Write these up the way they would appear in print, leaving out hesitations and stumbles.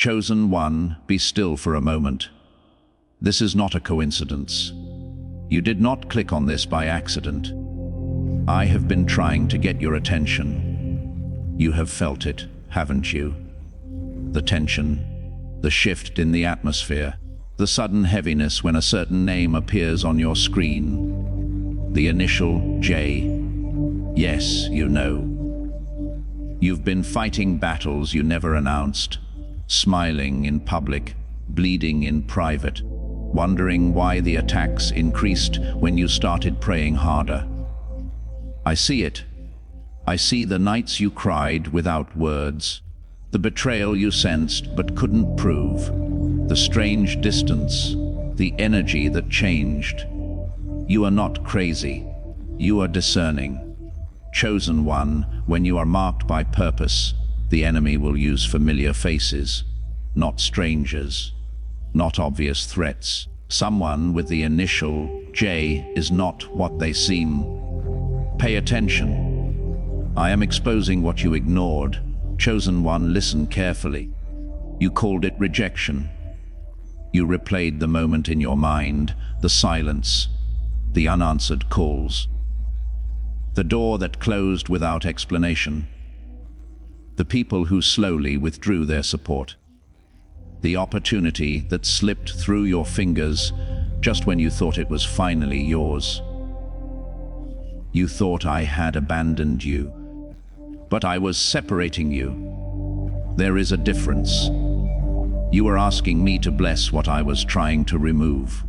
Chosen one, be still for a moment. This is not a coincidence. You did not click on this by accident. I have been trying to get your attention. You have felt it, haven't you? The tension, the shift in the atmosphere, the sudden heaviness when a certain name appears on your screen. The initial J. Yes, you know. You've been fighting battles you never announced, smiling in public, bleeding in private, wondering why the attacks increased when you started praying harder. I see it. I see the nights you cried without words, the betrayal you sensed but couldn't prove, the strange distance, the energy that changed. You are not crazy. You are discerning. Chosen one, when you are marked by purpose, the enemy will use familiar faces, not strangers, not obvious threats. Someone with the initial J is not what they seem. Pay attention. I am exposing what you ignored. Chosen one, listen carefully. You called it rejection. You replayed the moment in your mind, the silence, the unanswered calls. The door that closed without explanation. The people who slowly withdrew their support. The opportunity that slipped through your fingers just when you thought it was finally yours. You thought I had abandoned you, but I was separating you. There is a difference. You were asking me to bless what I was trying to remove.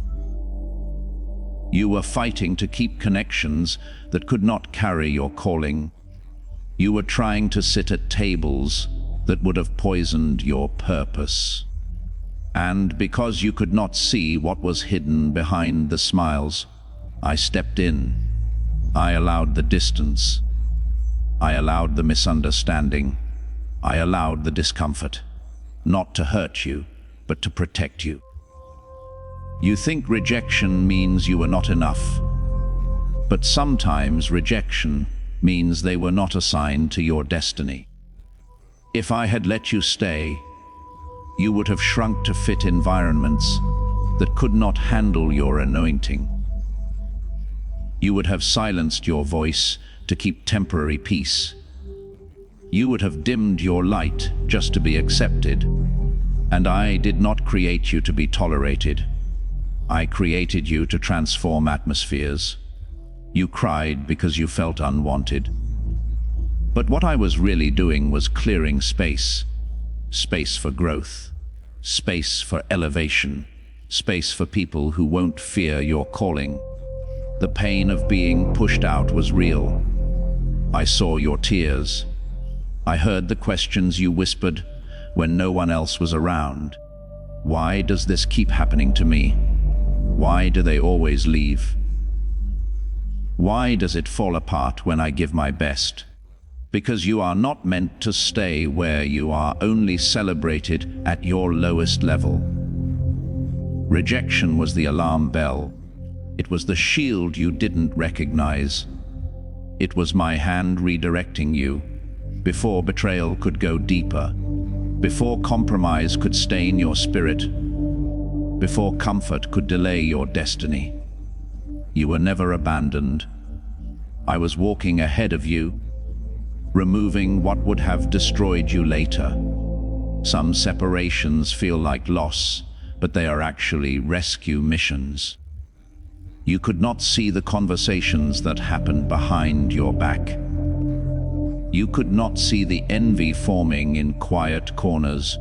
You were fighting to keep connections that could not carry your calling. You were trying to sit at tables that would have poisoned your purpose. And because you could not see what was hidden behind the smiles, I stepped in. I allowed the distance. I allowed the misunderstanding. I allowed the discomfort. Not to hurt you, but to protect you. You think rejection means you were not enough. But sometimes rejection means they were not assigned to your destiny. If I had let you stay, you would have shrunk to fit environments that could not handle your anointing. You would have silenced your voice to keep temporary peace. You would have dimmed your light just to be accepted. And I did not create you to be tolerated. I created you to transform atmospheres. You cried because you felt unwanted. But what I was really doing was clearing space. Space for growth. Space for elevation. Space for people who won't fear your calling. The pain of being pushed out was real. I saw your tears. I heard the questions you whispered when no one else was around. Why does this keep happening to me? Why do they always leave? Why does it fall apart when I give my best? Because you are not meant to stay where you are only celebrated at your lowest level. Rejection was the alarm bell. It was the shield you didn't recognize. It was my hand redirecting you, before betrayal could go deeper, before compromise could stain your spirit, before comfort could delay your destiny. You were never abandoned. I was walking ahead of you, removing what would have destroyed you later. Some separations feel like loss, but they are actually rescue missions. You could not see the conversations that happened behind your back. You could not see the envy forming in quiet corners.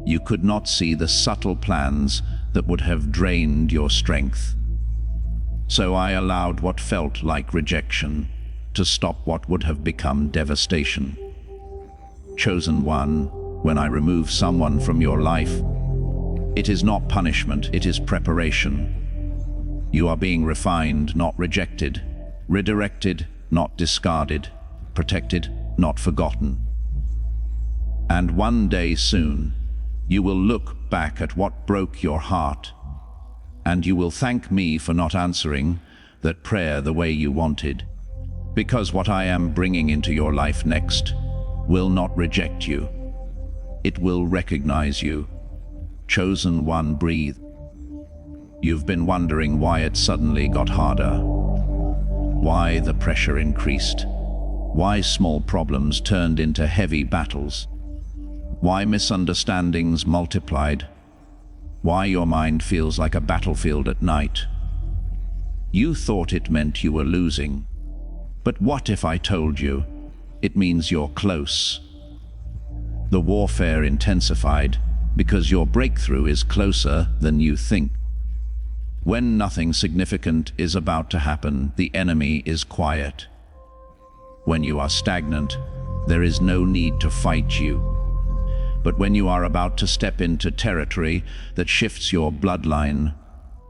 You could not see the subtle plans that would have drained your strength. So I allowed what felt like rejection to stop what would have become devastation. Chosen one, when I remove someone from your life, it is not punishment, it is preparation. You are being refined, not rejected, redirected, not discarded, protected, not forgotten. And one day soon, you will look back at what broke your heart, and you will thank me for not answering that prayer the way you wanted, because what I am bringing into your life next will not reject you. It will recognize you. Chosen one, breathe. You've been wondering why it suddenly got harder. Why the pressure increased. Why small problems turned into heavy battles. Why misunderstandings multiplied. Why your mind feels like a battlefield at night. You thought it meant you were losing. But what if I told you it means you're close? The warfare intensified because your breakthrough is closer than you think. When nothing significant is about to happen, the enemy is quiet. When you are stagnant, there is no need to fight you. But when you are about to step into territory that shifts your bloodline,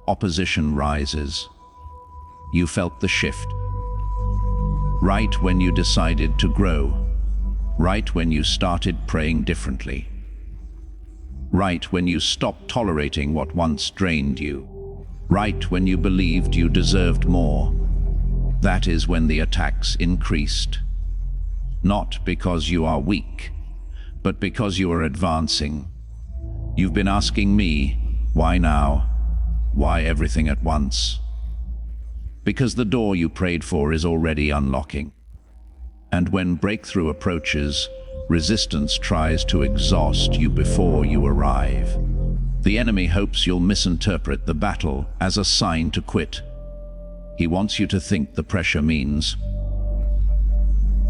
opposition rises. You felt the shift. Right when you decided to grow. Right when you started praying differently. Right when you stopped tolerating what once drained you. Right when you believed you deserved more. That is when the attacks increased. Not because you are weak, but because you are advancing. You've been asking me, why now? Why everything at once? Because the door you prayed for is already unlocking. And when breakthrough approaches, resistance tries to exhaust you before you arrive. The enemy hopes you'll misinterpret the battle as a sign to quit. He wants you to think the pressure means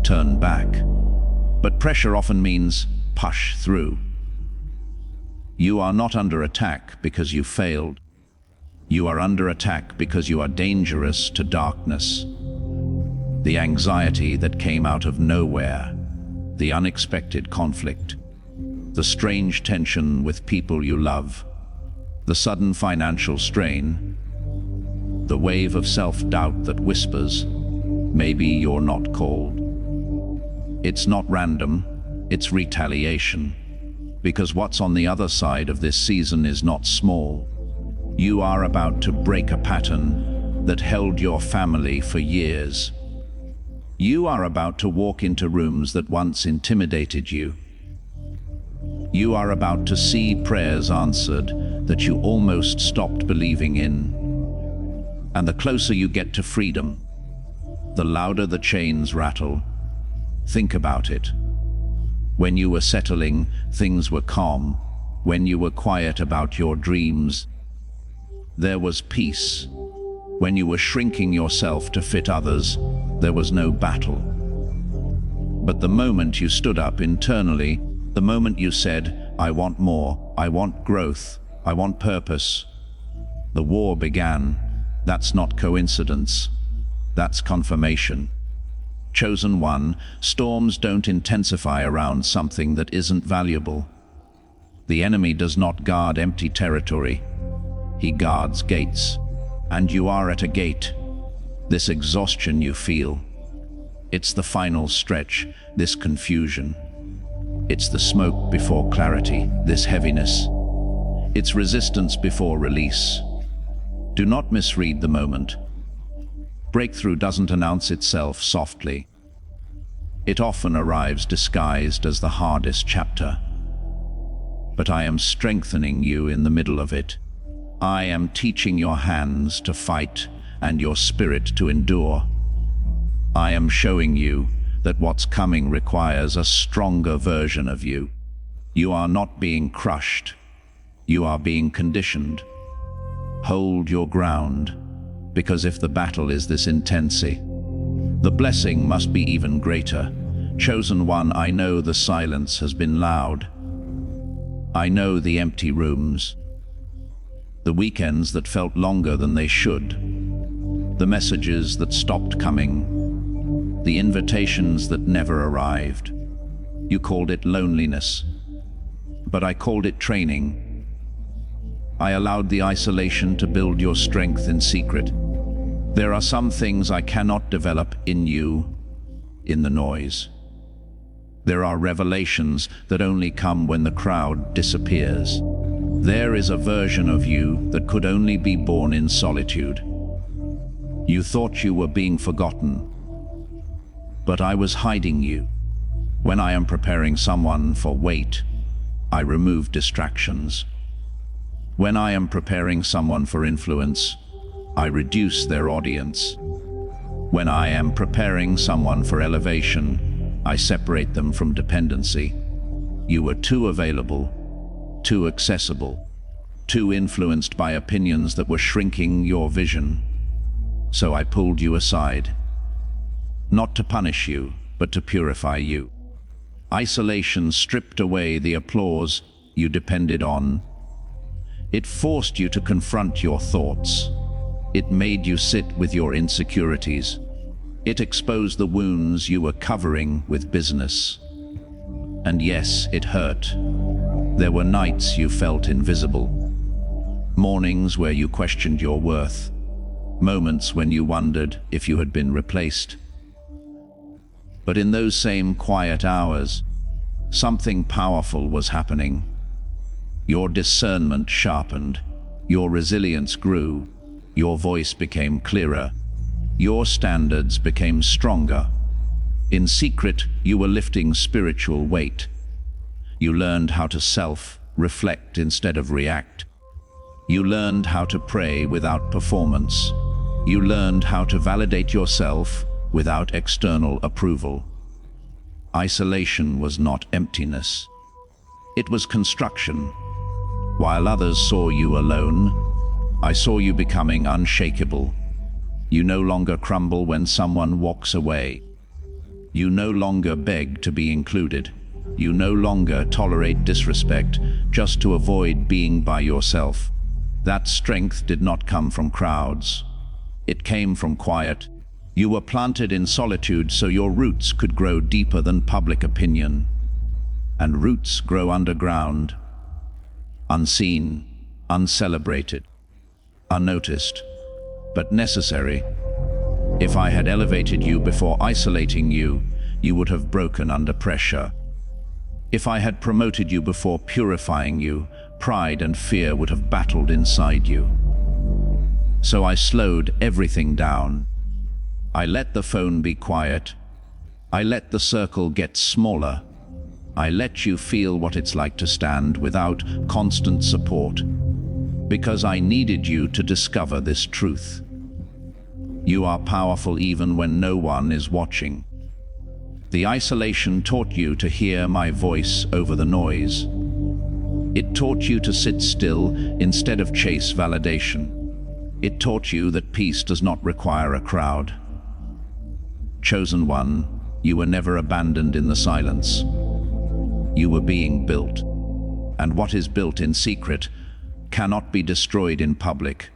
turn back. But pressure often means push through. You are not under attack because you failed. You are under attack because you are dangerous to darkness. The anxiety that came out of nowhere, the unexpected conflict, the strange tension with people you love, the sudden financial strain, the wave of self-doubt that whispers, maybe you're not called. It's not random, it's retaliation. Because what's on the other side of this season is not small. You are about to break a pattern that held your family for years. You are about to walk into rooms that once intimidated you. You are about to see prayers answered that you almost stopped believing in. And the closer you get to freedom, the louder the chains rattle. Think about it. When you were settling, things were calm. When you were quiet about your dreams, there was peace. When you were shrinking yourself to fit others, there was no battle. But the moment you stood up internally, the moment you said, I want more, I want growth, I want purpose, the war began. That's not coincidence. That's confirmation. Chosen one, storms don't intensify around something that isn't valuable. The enemy does not guard empty territory. He guards gates. And you are at a gate. This exhaustion you feel. It's the final stretch, this confusion. It's the smoke before clarity, this heaviness. It's resistance before release. Do not misread the moment. Breakthrough doesn't announce itself softly. It often arrives disguised as the hardest chapter. But I am strengthening you in the middle of it. I am teaching your hands to fight and your spirit to endure. I am showing you that what's coming requires a stronger version of you. You are not being crushed. You are being conditioned. Hold your ground, because if the battle is this intense, the blessing must be even greater. Chosen one, I know the silence has been loud. I know the empty rooms, the weekends that felt longer than they should, the messages that stopped coming, the invitations that never arrived. You called it loneliness, but I called it training. I allowed the isolation to build your strength in secret. There are some things I cannot develop in you, in the noise. There are revelations that only come when the crowd disappears. There is a version of you that could only be born in solitude. You thought you were being forgotten, but I was hiding you. When I am preparing someone for wait, I remove distractions. When I am preparing someone for influence, I reduce their audience. When I am preparing someone for elevation, I separate them from dependency. You were too available, too accessible, too influenced by opinions that were shrinking your vision. So I pulled you aside, not to punish you, but to purify you. Isolation stripped away the applause you depended on. It forced you to confront your thoughts. It made you sit with your insecurities. It exposed the wounds you were covering with business. And yes, it hurt. There were nights you felt invisible. Mornings where you questioned your worth. Moments when you wondered if you had been replaced. But in those same quiet hours, something powerful was happening. Your discernment sharpened, your resilience grew, your voice became clearer, your standards became stronger. In secret, you were lifting spiritual weight. You learned how to self-reflect instead of react. You learned how to pray without performance. You learned how to validate yourself without external approval. Isolation was not emptiness. It was construction. While others saw you alone, I saw you becoming unshakable. You no longer crumble when someone walks away. You no longer beg to be included. You no longer tolerate disrespect just to avoid being by yourself. That strength did not come from crowds. It came from quiet. You were planted in solitude so your roots could grow deeper than public opinion. And roots grow underground, unseen, uncelebrated, unnoticed, but necessary. If I had elevated you before isolating you, you would have broken under pressure. If I had promoted you before purifying you, pride and fear would have battled inside you. So I slowed everything down. I let the phone be quiet. I let the circle get smaller. I let you feel what it's like to stand without constant support, because I needed you to discover this truth. You are powerful even when no one is watching. The isolation taught you to hear my voice over the noise. It taught you to sit still instead of chase validation. It taught you that peace does not require a crowd. Chosen one, you were never abandoned in the silence. You were being built, and what is built in secret cannot be destroyed in public.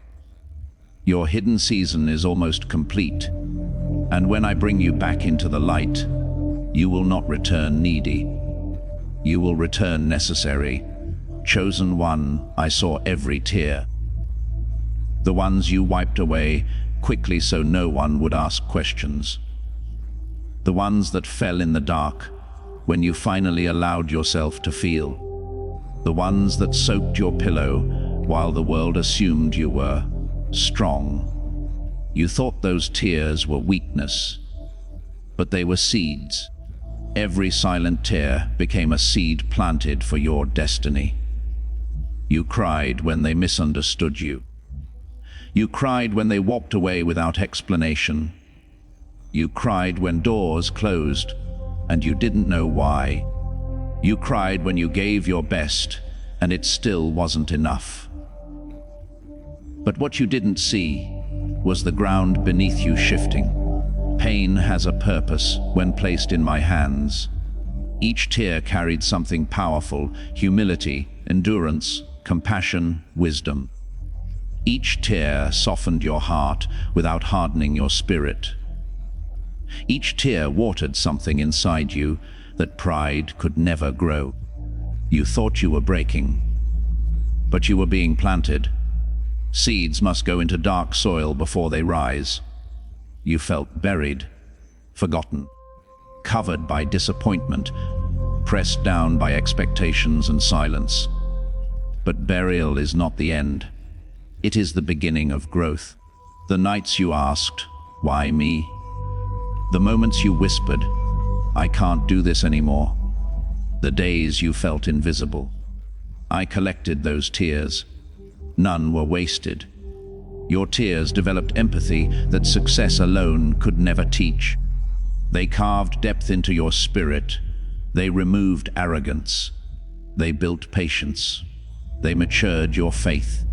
Your hidden season is almost complete, and when I bring you back into the light, you will not return needy. You will return necessary. Chosen one, I saw every tear. The ones you wiped away quickly so no one would ask questions. The ones that fell in the dark when you finally allowed yourself to feel. The ones that soaked your pillow while the world assumed you were strong. You thought those tears were weakness, but they were seeds. Every silent tear became a seed planted for your destiny. You cried when they misunderstood you. You cried when they walked away without explanation. You cried when doors closed and you didn't know why. You cried when you gave your best and it still wasn't enough. But what you didn't see was the ground beneath you shifting. Pain has a purpose when placed in my hands. Each tear carried something powerful: humility, endurance, compassion, wisdom. Each tear softened your heart without hardening your spirit. Each tear watered something inside you that pride could never grow. You thought you were breaking, but you were being planted. Seeds must go into dark soil before they rise. You felt buried, forgotten, covered by disappointment, pressed down by expectations and silence. But burial is not the end. It is the beginning of growth. The nights you asked, "Why me?" The moments you whispered, "I can't do this anymore." The days you felt invisible. I collected those tears. None were wasted. Your tears developed empathy that success alone could never teach. They carved depth into your spirit. They removed arrogance. They built patience. They matured your faith.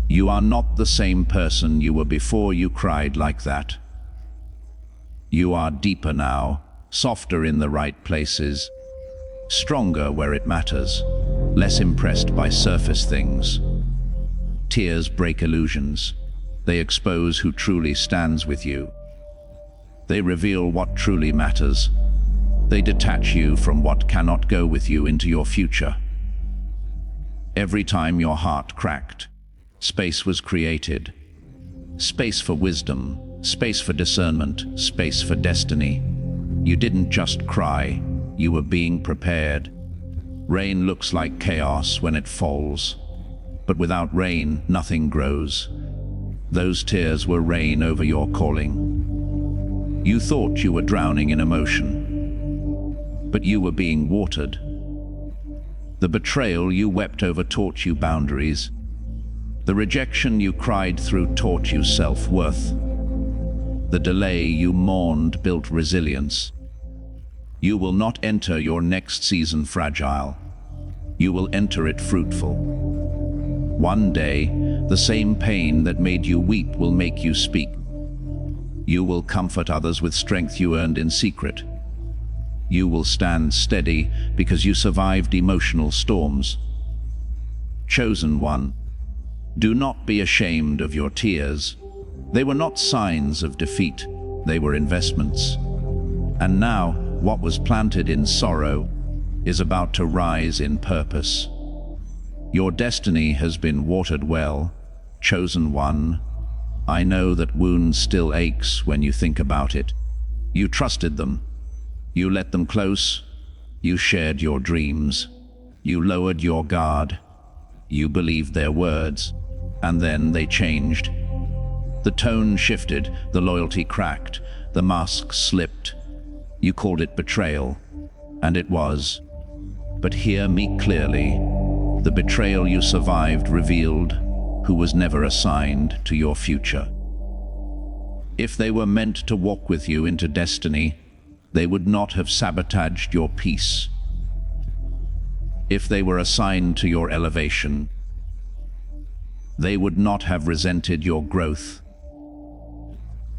You are not the same person you were before you cried like that. You are deeper now, softer in the right places, stronger where it matters, less impressed by surface things. Tears break illusions. They expose who truly stands with you. They reveal what truly matters. They detach you from what cannot go with you into your future. Every time your heart cracked, space was created. Space for wisdom, space for discernment, space for destiny. You didn't just cry, you were being prepared. Rain looks like chaos when it falls, but without rain, nothing grows. Those tears were rain over your calling. You thought you were drowning in emotion, but you were being watered. The betrayal you wept over taught you boundaries. The rejection you cried through taught you self-worth. The delay you mourned built resilience. You will not enter your next season fragile. You will enter it fruitful. One day, the same pain that made you weep will make you speak. You will comfort others with strength you earned in secret. You will stand steady because you survived emotional storms. Chosen one, do not be ashamed of your tears. They were not signs of defeat, they were investments. And now, what was planted in sorrow is about to rise in purpose. Your destiny has been watered well, chosen one. I know that wound still aches when you think about it. You trusted them. You let them close. You shared your dreams. You lowered your guard. You believed their words. And then they changed. The tone shifted, the loyalty cracked, the mask slipped. You called it betrayal, and it was. But hear me clearly. The betrayal you survived revealed who was never assigned to your future. If they were meant to walk with you into destiny, they would not have sabotaged your peace. If they were assigned to your elevation, they would not have resented your growth.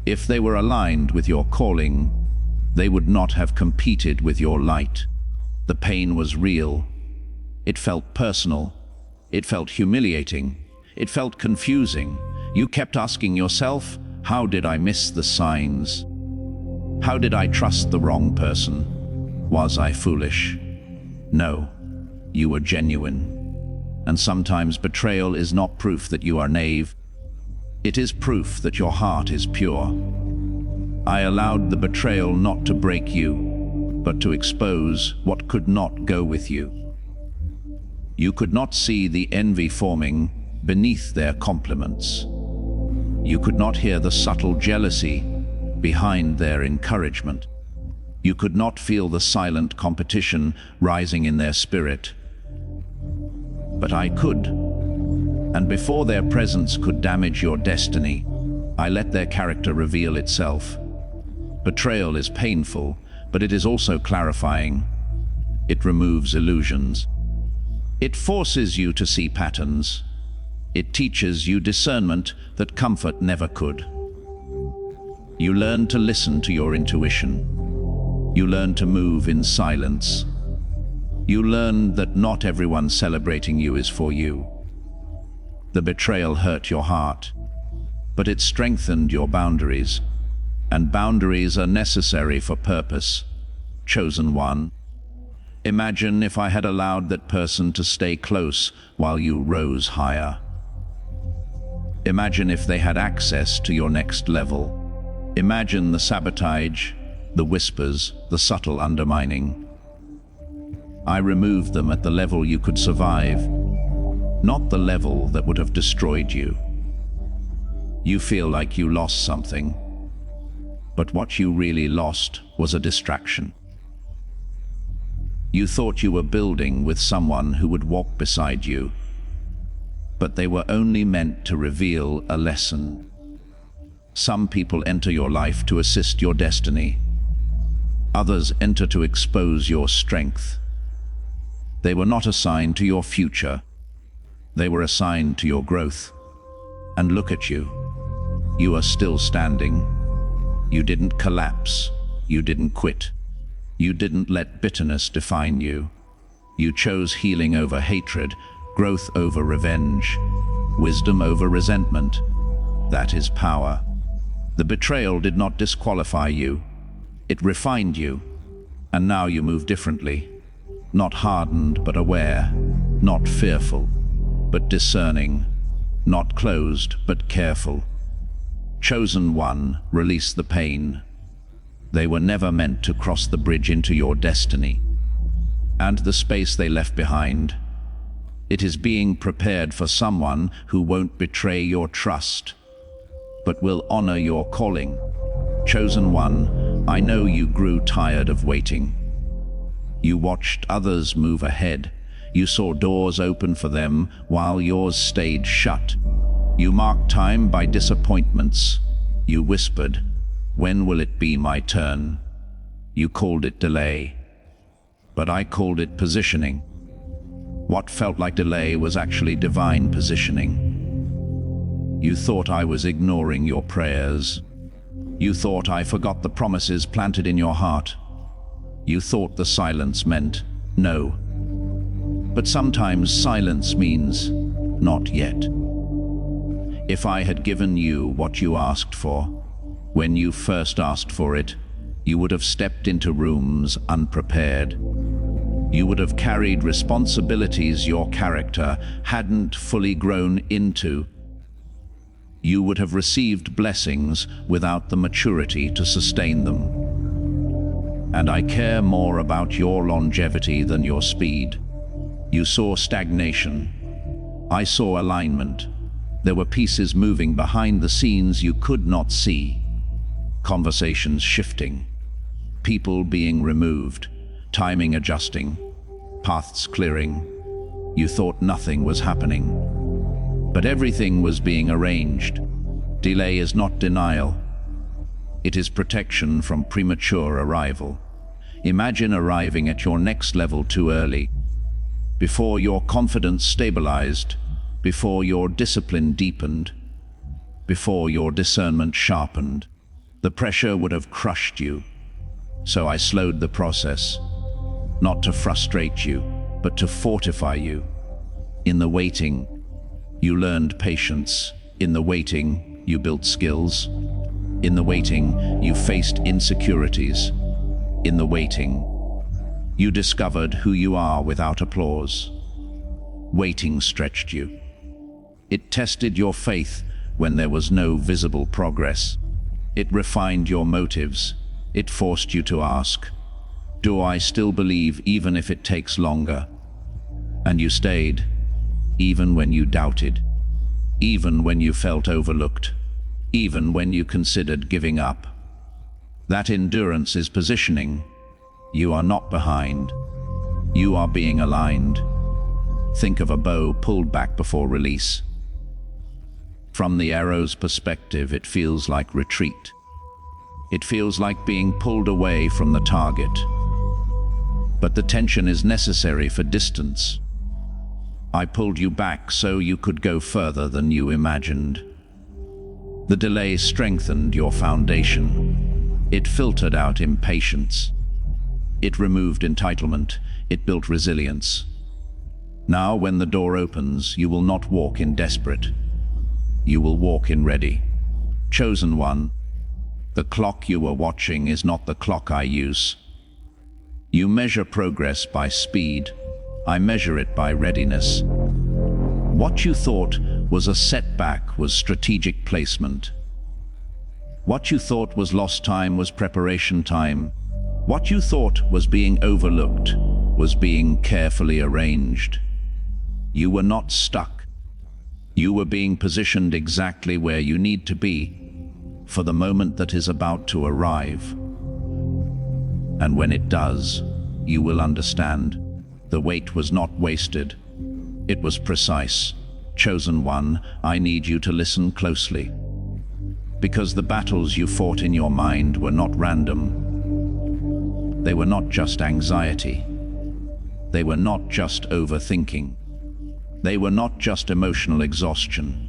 If they were aligned with your calling, they would not have competed with your light. The pain was real. It felt personal. It felt humiliating. It felt confusing. You kept asking yourself, how did I miss the signs? How did I trust the wrong person? Was I foolish? No, you were genuine. And sometimes betrayal is not proof that you are naive. It is proof that your heart is pure. I allowed the betrayal not to break you, but to expose what could not go with you. You could not see the envy forming beneath their compliments. You could not hear the subtle jealousy behind their encouragement. You could not feel the silent competition rising in their spirit. But I could. And before their presence could damage your destiny, I let their character reveal itself. Betrayal is painful, but it is also clarifying. It removes illusions. It forces you to see patterns. It teaches you discernment that comfort never could. You learn to listen to your intuition. You learn to move in silence. You learn that not everyone celebrating you is for you. The betrayal hurt your heart, but it strengthened your boundaries. And boundaries are necessary for purpose. Chosen one. Imagine if I had allowed that person to stay close while you rose higher. Imagine if they had access to your next level. Imagine the sabotage, the whispers, the subtle undermining. I removed them at the level you could survive, not the level that would have destroyed you. You feel like you lost something, but what you really lost was a distraction. You thought you were building with someone who would walk beside you, but they were only meant to reveal a lesson. Some people enter your life to assist your destiny. Others enter to expose your strength. They were not assigned to your future. They were assigned to your growth. And look at you. You are still standing. You didn't collapse. You didn't quit. You didn't let bitterness define you. You chose healing over hatred, growth over revenge, wisdom over resentment. That is power. The betrayal did not disqualify you. It refined you. And now you move differently. Not hardened, but aware. Not fearful, but discerning. Not closed, but careful. Chosen one, release the pain. They were never meant to cross the bridge into your destiny. And the space they left behind, it is being prepared for someone who won't betray your trust, but will honor your calling. Chosen one, I know you grew tired of waiting. You watched others move ahead. You saw doors open for them while yours stayed shut. You marked time by disappointments. You whispered, "When will it be my turn?" You called it delay, but I called it positioning. What felt like delay was actually divine positioning. You thought I was ignoring your prayers. You thought I forgot the promises planted in your heart. You thought the silence meant no. But sometimes silence means not yet. If I had given you what you asked for, when you first asked for it, you would have stepped into rooms unprepared. You would have carried responsibilities your character hadn't fully grown into. You would have received blessings without the maturity to sustain them. And I care more about your longevity than your speed. You saw stagnation. I saw alignment. There were pieces moving behind the scenes you could not see. Conversations shifting. People being removed. Timing adjusting. Paths clearing. You thought nothing was happening. But everything was being arranged. Delay is not denial. It is protection from premature arrival. Imagine arriving at your next level too early. Before your confidence stabilized, before your discipline deepened, before your discernment sharpened. The pressure would have crushed you. So I slowed the process, not to frustrate you, but to fortify you. In the waiting, you learned patience. In the waiting, you built skills. In the waiting, you faced insecurities. In the waiting, you discovered who you are without applause. Waiting stretched you. It tested your faith when there was no visible progress. It refined your motives. It forced you to ask, do I still believe even if it takes longer? And you stayed, even when you doubted, even when you felt overlooked, even when you considered giving up. That endurance is positioning. You are not behind. You are being aligned. Think of a bow pulled back before release. From the arrow's perspective, it feels like retreat. It feels like being pulled away from the target. But the tension is necessary for distance. I pulled you back so you could go further than you imagined. The delay strengthened your foundation. It filtered out impatience. It removed entitlement. It built resilience. Now, when the door opens, you will not walk in desperate. You will walk in ready. Chosen one, the clock you are watching is not the clock I use. You measure progress by speed. I measure it by readiness. What you thought was a setback was strategic placement. What you thought was lost time was preparation time. What you thought was being overlooked was being carefully arranged. You were not stuck. You were being positioned exactly where you need to be for the moment that is about to arrive. And when it does, you will understand. The wait was not wasted. It was precise. Chosen one, I need you to listen closely. Because the battles you fought in your mind were not random. They were not just anxiety. They were not just overthinking. They were not just emotional exhaustion.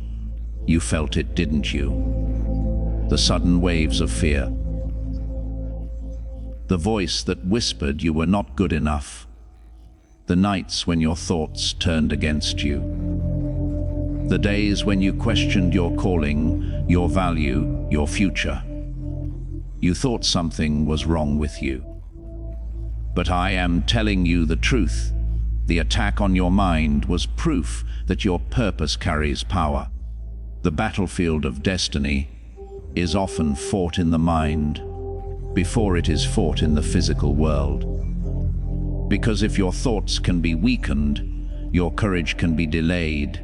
You felt it, didn't you? The sudden waves of fear. The voice that whispered you were not good enough. The nights when your thoughts turned against you. The days when you questioned your calling, your value, your future. You thought something was wrong with you. But I am telling you the truth. The attack on your mind was proof that your purpose carries power. The battlefield of destiny is often fought in the mind before it is fought in the physical world. Because if your thoughts can be weakened, your courage can be delayed.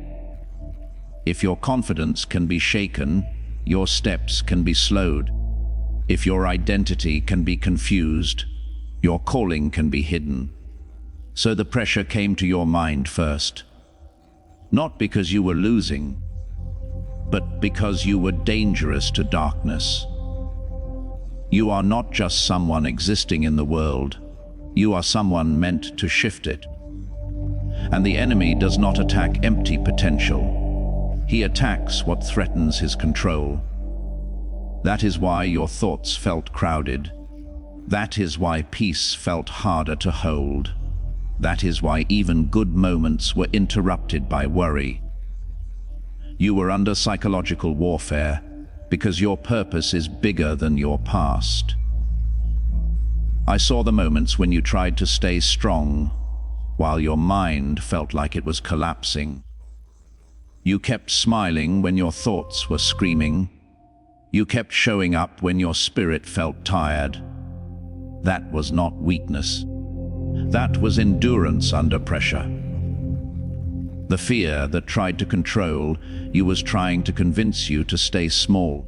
If your confidence can be shaken, your steps can be slowed. If your identity can be confused, your calling can be hidden. So the pressure came to your mind first. Not because you were losing, but because you were dangerous to darkness. You are not just someone existing in the world. You are someone meant to shift it. And the enemy does not attack empty potential. He attacks what threatens his control. That is why your thoughts felt crowded. That is why peace felt harder to hold. That is why even good moments were interrupted by worry. You were under psychological warfare because your purpose is bigger than your past. I saw the moments when you tried to stay strong while your mind felt like it was collapsing. You kept smiling when your thoughts were screaming. You kept showing up when your spirit felt tired. That was not weakness. That was endurance under pressure. The fear that tried to control you was trying to convince you to stay small.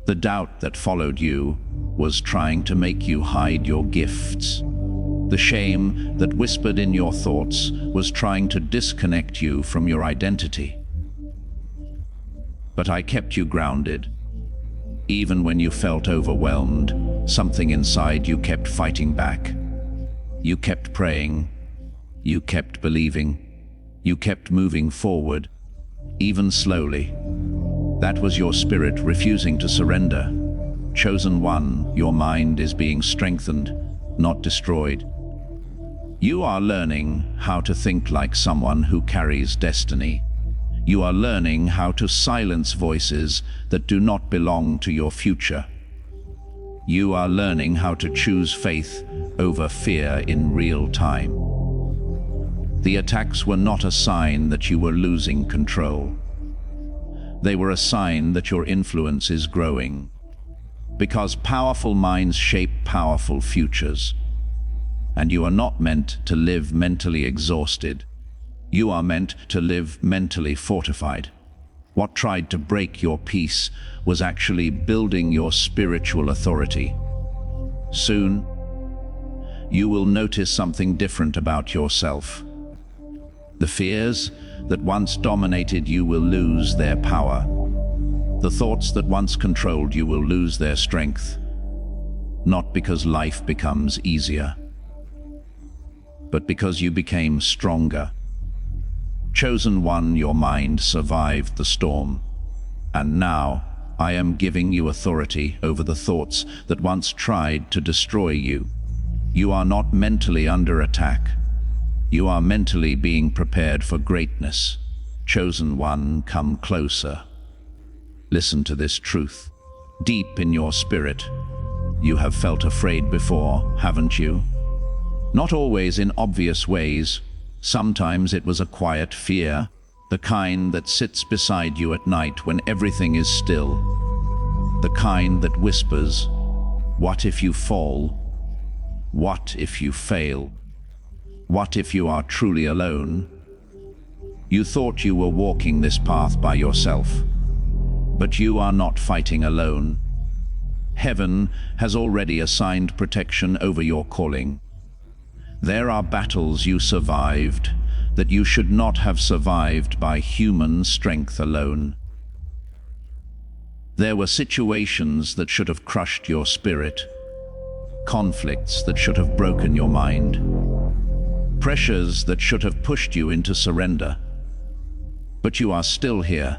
The doubt that followed you was trying to make you hide your gifts. The shame that whispered in your thoughts was trying to disconnect you from your identity. But I kept you grounded. Even when you felt overwhelmed, something inside you kept fighting back. You kept praying. You kept believing. You kept moving forward, even slowly. That was your spirit refusing to surrender. Chosen one, your mind is being strengthened, not destroyed. You are learning how to think like someone who carries destiny. You are learning how to silence voices that do not belong to your future. You are learning how to choose faith over fear in real time. The attacks were not a sign that you were losing control. They were a sign that your influence is growing. Because powerful minds shape powerful futures. And you are not meant to live mentally exhausted. You are meant to live mentally fortified. What tried to break your peace was actually building your spiritual authority. Soon, you will notice something different about yourself. The fears that once dominated you will lose their power. The thoughts that once controlled you will lose their strength. Not because life becomes easier, but because you became stronger. Chosen one, your mind survived the storm. And now, I am giving you authority over the thoughts that once tried to destroy you. You are not mentally under attack. You are mentally being prepared for greatness. Chosen one, come closer. Listen to this truth. Deep in your spirit, you have felt afraid before, haven't you? Not always in obvious ways. Sometimes it was a quiet fear, the kind that sits beside you at night when everything is still. The kind that whispers, what if you fall? What if you fail? What if you are truly alone? You thought you were walking this path by yourself, but you are not fighting alone. Heaven has already assigned protection over your calling. There are battles you survived that you should not have survived by human strength alone. There were situations that should have crushed your spirit, conflicts that should have broken your mind, pressures that should have pushed you into surrender. But you are still here.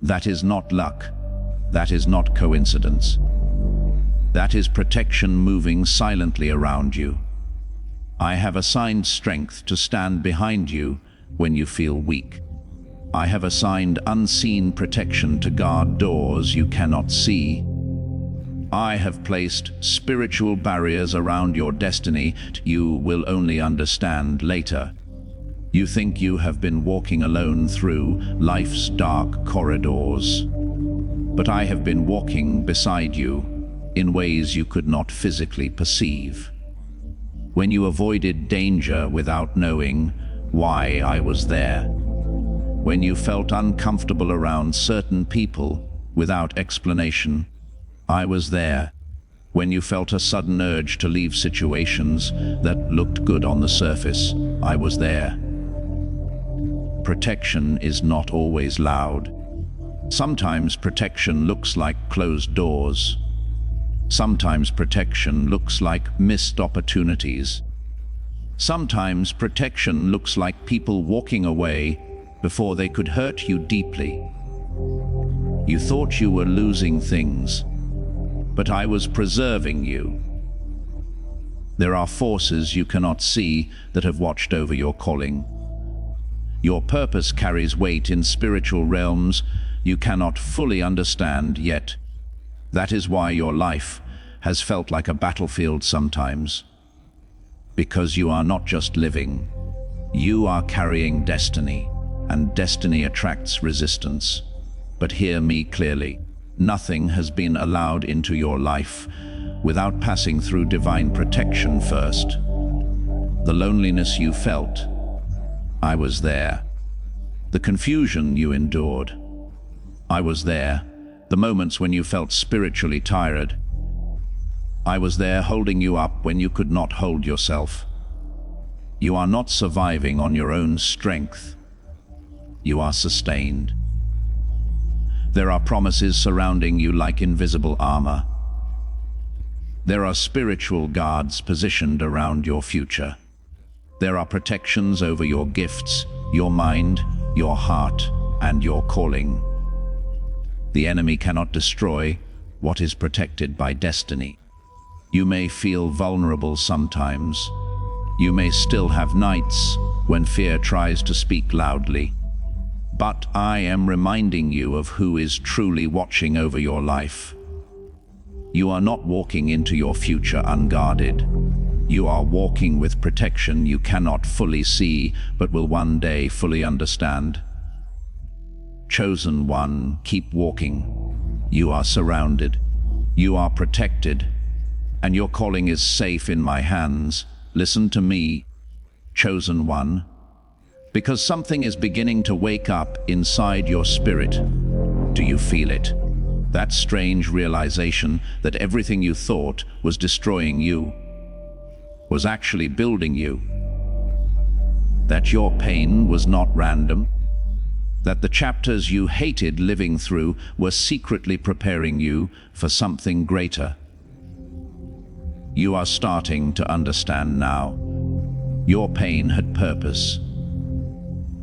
That is not luck. That is not coincidence. That is protection moving silently around you. I have assigned strength to stand behind you when you feel weak. I have assigned unseen protection to guard doors you cannot see. I have placed spiritual barriers around your destiny you will only understand later. You think you have been walking alone through life's dark corridors, but I have been walking beside you in ways you could not physically perceive. When you avoided danger without knowing why I was there. When you felt uncomfortable around certain people without explanation, I was there. When you felt a sudden urge to leave situations that looked good on the surface, I was there. Protection is not always loud. Sometimes protection looks like closed doors. Sometimes protection looks like missed opportunities. Sometimes protection looks like people walking away before they could hurt you deeply. You thought you were losing things, but I was preserving you. There are forces you cannot see that have watched over your calling. Your purpose carries weight in spiritual realms you cannot fully understand yet. That is why your life has felt like a battlefield sometimes. Because you are not just living, you are carrying destiny, and destiny attracts resistance. But hear me clearly, nothing has been allowed into your life without passing through divine protection first. The loneliness you felt, I was there. The confusion you endured, I was there. The moments when you felt spiritually tired, I was there holding you up when you could not hold yourself. You are not surviving on your own strength. You are sustained. There are promises surrounding you like invisible armor. There are spiritual guards positioned around your future. There are protections over your gifts, your mind, your heart, and your calling. The enemy cannot destroy what is protected by destiny. You may feel vulnerable sometimes. You may still have nights when fear tries to speak loudly. But I am reminding you of who is truly watching over your life. You are not walking into your future unguarded. You are walking with protection you cannot fully see, but will one day fully understand. Chosen one, keep walking. You are surrounded. You are protected. And your calling is safe in my hands. Listen to me, chosen one, because something is beginning to wake up inside your spirit. Do you feel it? That strange realization that everything you thought was destroying you was actually building you. That your pain was not random. That the chapters you hated living through were secretly preparing you for something greater. You are starting to understand now. Your pain had purpose.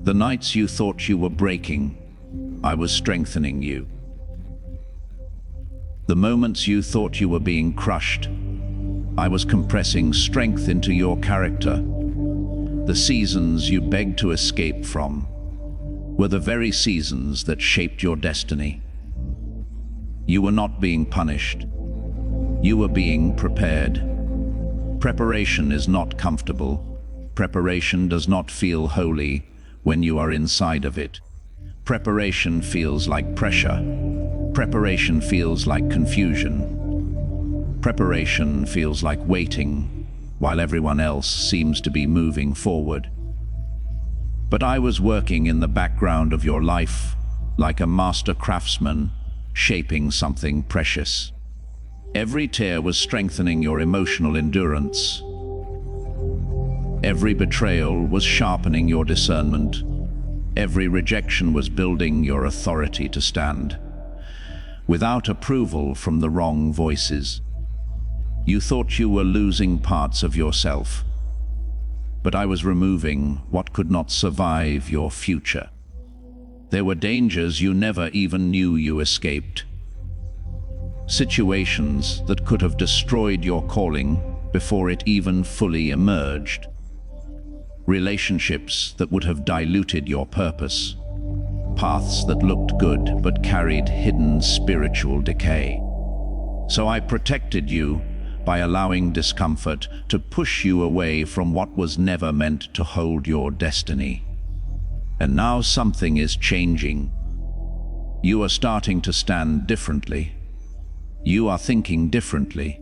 The nights you thought you were breaking, I was strengthening you. The moments you thought you were being crushed, I was compressing strength into your character. The seasons you begged to escape from were the very seasons that shaped your destiny. You were not being punished. You were being prepared. Preparation is not comfortable. Preparation does not feel holy when you are inside of it. Preparation feels like pressure. Preparation feels like confusion. Preparation feels like waiting while everyone else seems to be moving forward. But I was working in the background of your life like a master craftsman shaping something precious. Every tear was strengthening your emotional endurance. Every betrayal was sharpening your discernment. Every rejection was building your authority to stand. Without approval from the wrong voices. You thought you were losing parts of yourself, but I was removing what could not survive your future. There were dangers you never even knew you escaped. Situations that could have destroyed your calling before it even fully emerged. Relationships that would have diluted your purpose. Paths that looked good but carried hidden spiritual decay. So I protected you by allowing discomfort to push you away from what was never meant to hold your destiny. And now something is changing. You are starting to stand differently. You are thinking differently.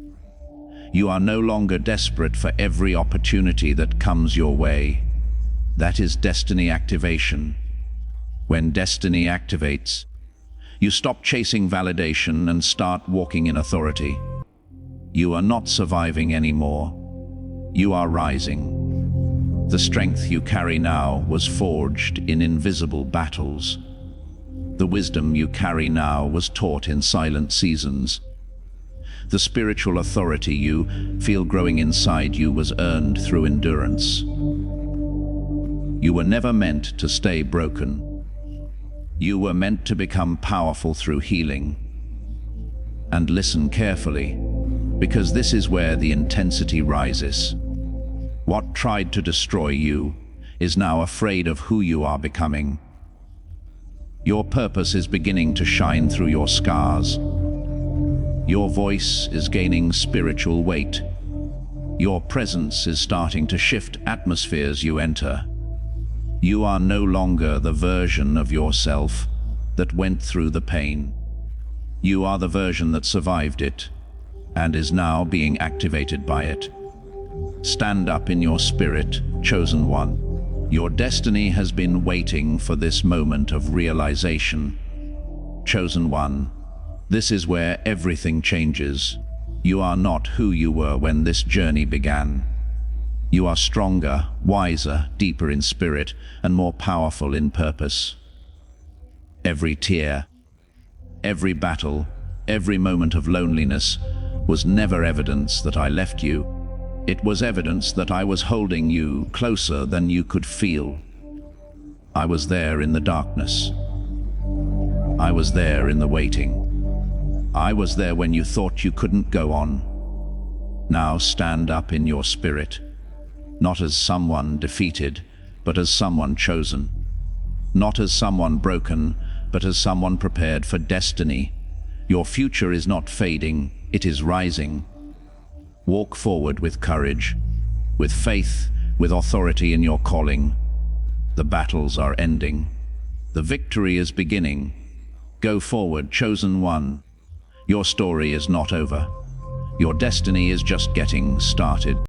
You are no longer desperate for every opportunity that comes your way. That is destiny activation. When destiny activates, you stop chasing validation and start walking in authority. You are not surviving anymore. You are rising. The strength you carry now was forged in invisible battles. The wisdom you carry now was taught in silent seasons. The spiritual authority you feel growing inside you was earned through endurance. You were never meant to stay broken. You were meant to become powerful through healing. And listen carefully, because this is where the intensity rises. What tried to destroy you is now afraid of who you are becoming. Your purpose is beginning to shine through your scars. Your voice is gaining spiritual weight. Your presence is starting to shift atmospheres you enter. You are no longer the version of yourself that went through the pain. You are the version that survived it and is now being activated by it. Stand up in your spirit, chosen one. Your destiny has been waiting for this moment of realization. Chosen one. This is where everything changes. You are not who you were when this journey began. You are stronger, wiser, deeper in spirit, and more powerful in purpose. Every tear, every battle, every moment of loneliness was never evidence that I left you. It was evidence that I was holding you closer than you could feel. I was there in the darkness. I was there in the waiting. I was there when you thought you couldn't go on. Now stand up in your spirit, not as someone defeated, but as someone chosen. Not as someone broken, but as someone prepared for destiny. Your future is not fading, it is rising. Walk forward with courage, with faith, with authority in your calling. The battles are ending. The victory is beginning. Go forward, chosen one. Your story is not over. Your destiny is just getting started.